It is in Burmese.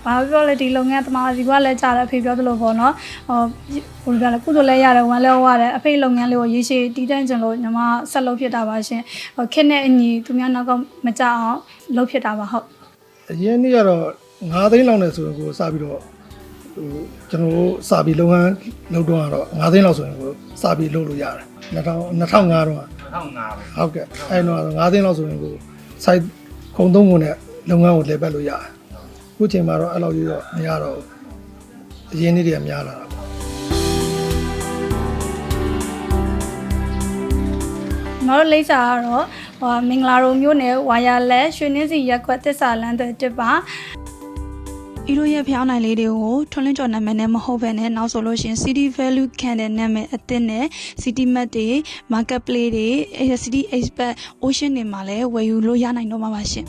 ဘာပြောလဲဒီလုပ်ငန်းသမားစီကလည်းကြားတယ်အဖေပြောသလိုပေါ့နော်ဟိုပြောလဲကုသိုလ်လည်းရတယ်ဝမ်းလည်းဝရတယ်အဖေလုပ်ငန်းလေးကိုရေရှည်တည်တံ့ကျင်လို့ညီမဆက်လုပ်ဖြစ်တာပါရှင်ခက်နဲ့အညီသူများနောက်ကမကြအောင်လုပ်ဖြစ်တာပါဟုတ်အရင်နေ့ကတော့9 သိန်းလောက်နဲ့ဆိုရင်ကိုစပြီးတော့ကျွန်တော်တို့စာပြီးလုပ်ငန်းလုပ်တော့ကတော့9 သိန်းလောက်ဆိုရင်ကိုစာပြီးလုပ်လို့ရတယ်2005တော့ဟုတ်ကဲ့အဲ့တော့9 သိန်းလောက်ဆိုရင်ကို site ခုံသုံးခုနဲ့လုပ်ငန်းကိုလည်ပတ်လို့ရတယ်အခုချိန်မှာတော့အဲ့လောက်ကြီးတော့မရတော့ဘူးအရင်နေ့တွေကများလာတာနော်လိပ်စာကတော့မင်္ဂလာရုံမျိုးနဲ့ဝါယာလက်ရွှေနှင်းစီရက်ခွက်သစ္စာလမ်းတဲ့တစ်ပါဤတို့ရဲ့ဖျောင်းနိုင်လေးတွေကိုထွန်းလင်းကျော်နာမည်နဲ့မဟုတ်ဘဲနဲ့နောက်ဆိုလို့ရှင် City Value ခံတဲ့နာမည်အသစ်နဲ့ City Mart တွေ Marketplace တွေ City Expert Ocean တွေမှာလည်းဝယ်ယူလို့ရနိုင်တော့မှာပါရှင်